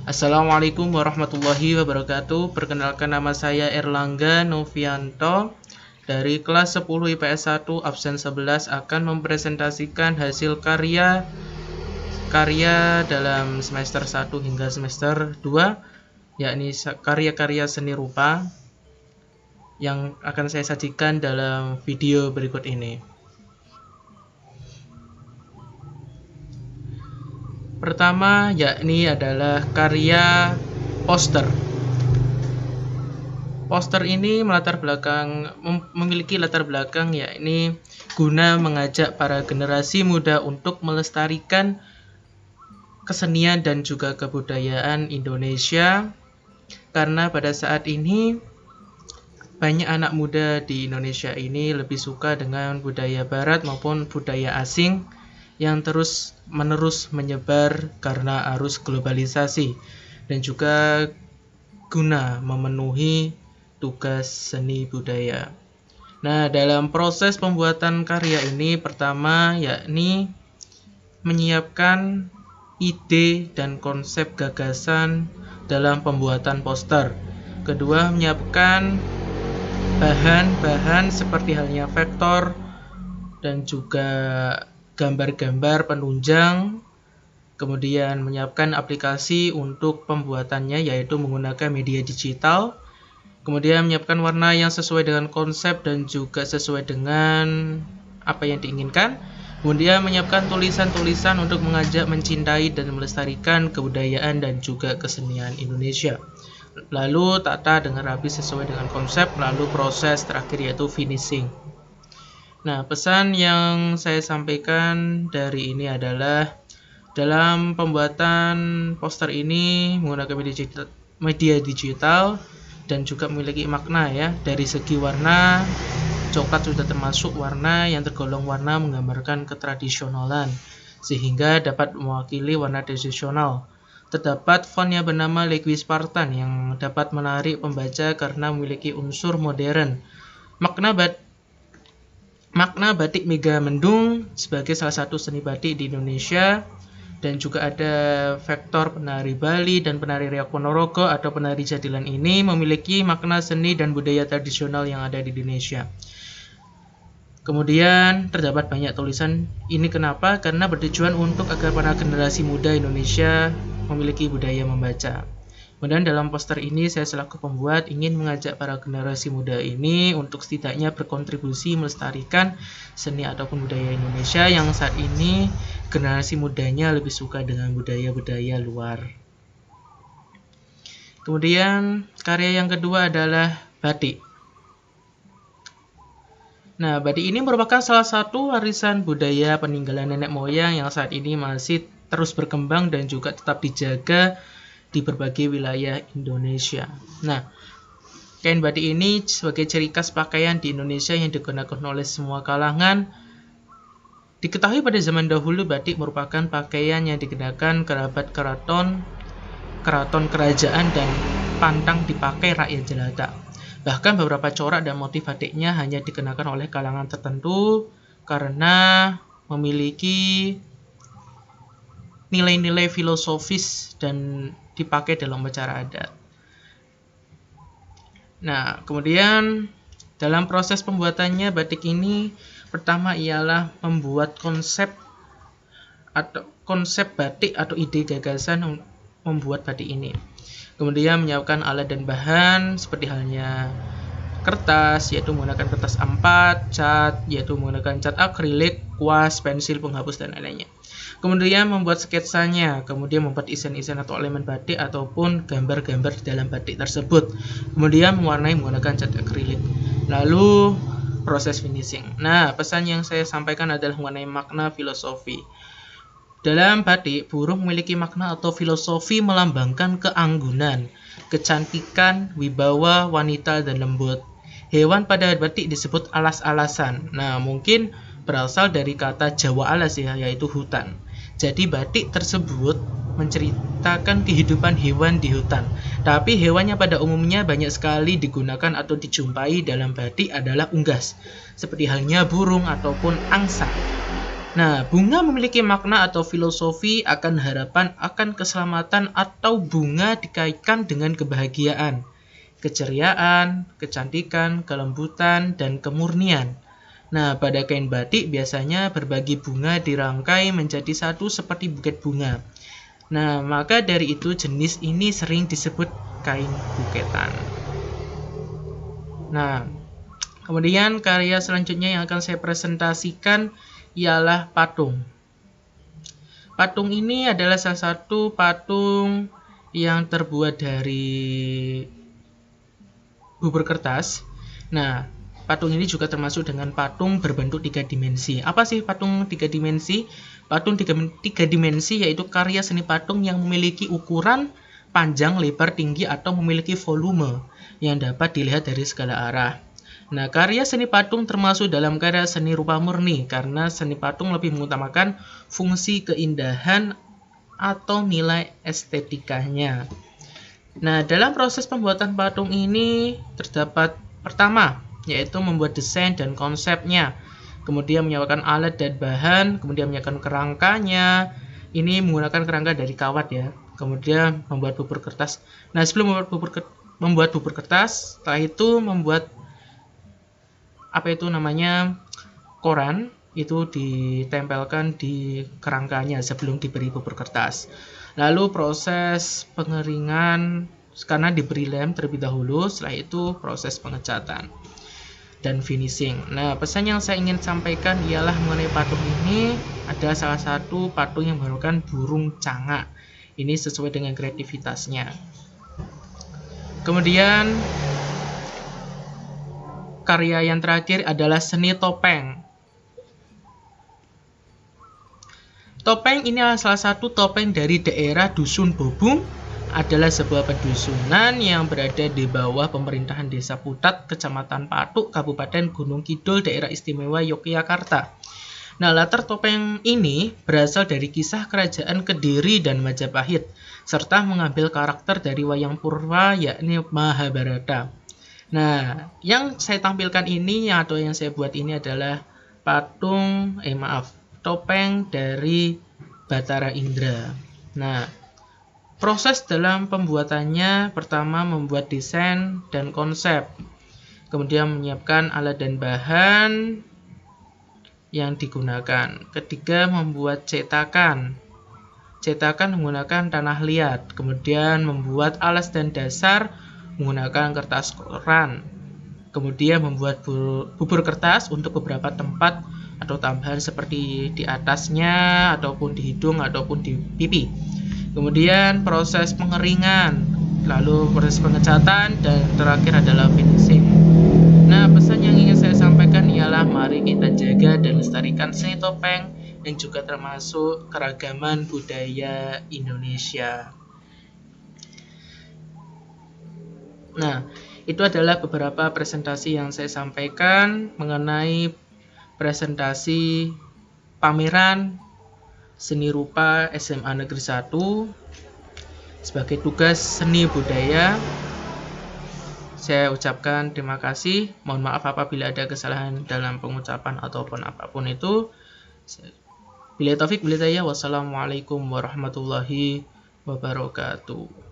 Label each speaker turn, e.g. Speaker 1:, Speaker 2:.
Speaker 1: Assalamualaikum warahmatullahi wabarakatuh. Perkenalkan, nama saya Erlangga Novianto dari kelas 10 IPS 1 absen 11 akan mempresentasikan hasil karya dalam semester 1 hingga semester 2, yakni karya-karya seni rupa yang akan saya sajikan dalam video berikut ini. Pertama yakni adalah karya poster. Poster ini memiliki latar belakang yakni guna mengajak para generasi muda untuk melestarikan kesenian dan juga kebudayaan Indonesia, karena pada saat ini banyak anak muda di Indonesia ini lebih suka dengan budaya barat maupun budaya asing yang terus-menerus menyebar karena arus globalisasi dan juga guna memenuhi tugas seni budaya. Nah, dalam proses pembuatan karya ini, pertama yakni menyiapkan ide dan konsep gagasan dalam pembuatan poster. Kedua, menyiapkan bahan-bahan seperti halnya vektor dan juga gambar-gambar penunjang. Kemudian menyiapkan aplikasi untuk pembuatannya, yaitu menggunakan media digital. Kemudian menyiapkan warna yang sesuai dengan konsep dan juga sesuai dengan apa yang diinginkan. Kemudian menyiapkan tulisan-tulisan untuk mengajak mencintai dan melestarikan kebudayaan dan juga kesenian Indonesia. Lalu tata dengan rapi sesuai dengan konsep, lalu proses terakhir yaitu finishing. Nah, pesan yang saya sampaikan dari ini adalah dalam pembuatan poster ini menggunakan media digital dan juga memiliki makna ya. Dari segi warna, coklat sudah termasuk warna yang tergolong warna menggambarkan ketradisionalan, sehingga dapat mewakili warna tradisional. Terdapat font yang bernama Legui Spartan yang dapat menarik pembaca karena memiliki unsur modern. Makna batik Megamendung sebagai salah satu seni batik di Indonesia, dan juga ada vektor penari Bali dan penari Riok Ponorogo atau penari Jadilan ini memiliki makna seni dan budaya tradisional yang ada di Indonesia. Kemudian terdapat banyak tulisan ini, kenapa? Karena bertujuan untuk agar para generasi muda Indonesia memiliki budaya membaca. Kemudian dalam poster ini saya selaku pembuat ingin mengajak para generasi muda ini untuk setidaknya berkontribusi melestarikan seni ataupun budaya Indonesia yang saat ini generasi mudanya lebih suka dengan budaya-budaya luar. Kemudian karya yang kedua adalah batik. Nah, batik ini merupakan salah satu warisan budaya peninggalan nenek moyang yang saat ini masih terus berkembang dan juga tetap dijaga di berbagai wilayah Indonesia. Nah, kain batik ini sebagai ciri khas pakaian di Indonesia yang digunakan oleh semua kalangan. Diketahui pada zaman dahulu batik merupakan pakaian yang dikenakan kerabat keraton kerajaan dan pantang dipakai rakyat jelata. Bahkan beberapa corak dan motif batiknya hanya dikenakan oleh kalangan tertentu karena memiliki nilai-nilai filosofis dan dipakai dalam upacara adat. Nah, kemudian dalam proses pembuatannya batik ini pertama ialah membuat konsep batik atau ide gagasan membuat batik ini. Kemudian menyiapkan alat dan bahan seperti halnya kertas, yaitu menggunakan kertas A4, cat, yaitu menggunakan cat akrilik, kuas, pensil, penghapus, dan lainnya. Kemudian membuat sketsanya, kemudian membuat isen-isen atau elemen batik ataupun gambar-gambar di dalam batik tersebut. Kemudian mewarnai menggunakan cat akrilik. Lalu proses finishing. Nah, pesan yang saya sampaikan adalah mengenai makna filosofi. Dalam batik, burung memiliki makna atau filosofi melambangkan keanggunan, kecantikan, wibawa, wanita, dan lembut. Hewan pada batik disebut alas-alasan. Nah, mungkin berasal dari kata Jawa alas ya, yaitu hutan. Jadi batik tersebut menceritakan kehidupan hewan di hutan. Tapi hewan yang pada umumnya banyak sekali digunakan atau dijumpai dalam batik adalah unggas, seperti halnya burung ataupun angsa. Nah, bunga memiliki makna atau filosofi akan harapan akan keselamatan atau bunga dikaitkan dengan kebahagiaan, keceriaan, kecantikan, kelembutan, dan kemurnian. Nah, pada kain batik biasanya berbagi bunga dirangkai menjadi satu seperti buket bunga. Nah, maka dari itu jenis ini sering disebut kain buketan. Nah, kemudian karya selanjutnya yang akan saya presentasikan ialah patung. Patung ini adalah salah satu patung yang terbuat dari bubur kertas. Nah, patung ini juga termasuk dengan patung berbentuk 3 dimensi. Apa sih patung 3 dimensi? Patung 3 dimensi yaitu karya seni patung yang memiliki ukuran panjang, lebar, tinggi, atau memiliki volume yang dapat dilihat dari segala arah. Nah, karya seni patung termasuk dalam karya seni rupa murni karena seni patung lebih mengutamakan fungsi keindahan atau nilai estetikanya. Nah, dalam proses pembuatan patung ini terdapat pertama, yaitu membuat desain dan konsepnya, kemudian menyiapkan alat dan bahan, kemudian menyiapkan kerangkanya. Ini menggunakan kerangka dari kawat ya. Kemudian membuat bubur kertas. Nah, sebelum membuat bubur kertas, setelah itu membuat koran itu ditempelkan di kerangkanya sebelum diberi bubur kertas. Lalu proses pengeringan karena diberi lem terlebih dahulu, setelah itu proses pengecatan dan finishing. Nah, pesan yang saya ingin sampaikan ialah mengenai patung ini, ada salah satu patung yang menggunakan burung canga. Ini sesuai dengan kreativitasnya. Kemudian karya yang terakhir adalah seni topeng. Topeng ini adalah salah satu topeng dari daerah Dusun Bobung, adalah sebuah pedusunan yang berada di bawah pemerintahan Desa Putat, Kecamatan Patuk, Kabupaten Gunung Kidul, Daerah Istimewa Yogyakarta. Nah, latar topeng ini berasal dari kisah kerajaan Kediri dan Majapahit, serta mengambil karakter dari wayang purwa yakni Mahabharata. Nah, yang saya tampilkan ini atau yang saya buat ini adalah topeng dari Batara Indra. Nah, proses dalam pembuatannya pertama membuat desain dan konsep, kemudian menyiapkan alat dan bahan yang digunakan. Ketiga, membuat cetakan. Cetakan menggunakan tanah liat, kemudian membuat alas dan dasar menggunakan kertas koran. Kemudian membuat bubur kertas untuk beberapa tempat atau tambahan seperti di atasnya, ataupun di hidung, ataupun di pipi. Kemudian proses pengeringan, lalu proses pengecatan, dan terakhir adalah finishing. Nah, pesan yang ingin saya sampaikan ialah mari kita jaga dan lestarikan seni topeng yang juga termasuk keragaman budaya Indonesia. Nah, itu adalah beberapa presentasi yang saya sampaikan mengenai presentasi pameran seni rupa SMA Negeri 1 sebagai tugas seni budaya. Saya ucapkan terima kasih. Mohon maaf apabila ada kesalahan dalam pengucapan ataupun apapun itu. Billahi taufik, billahi hidayah. Wassalamualaikum warahmatullahi wabarakatuh.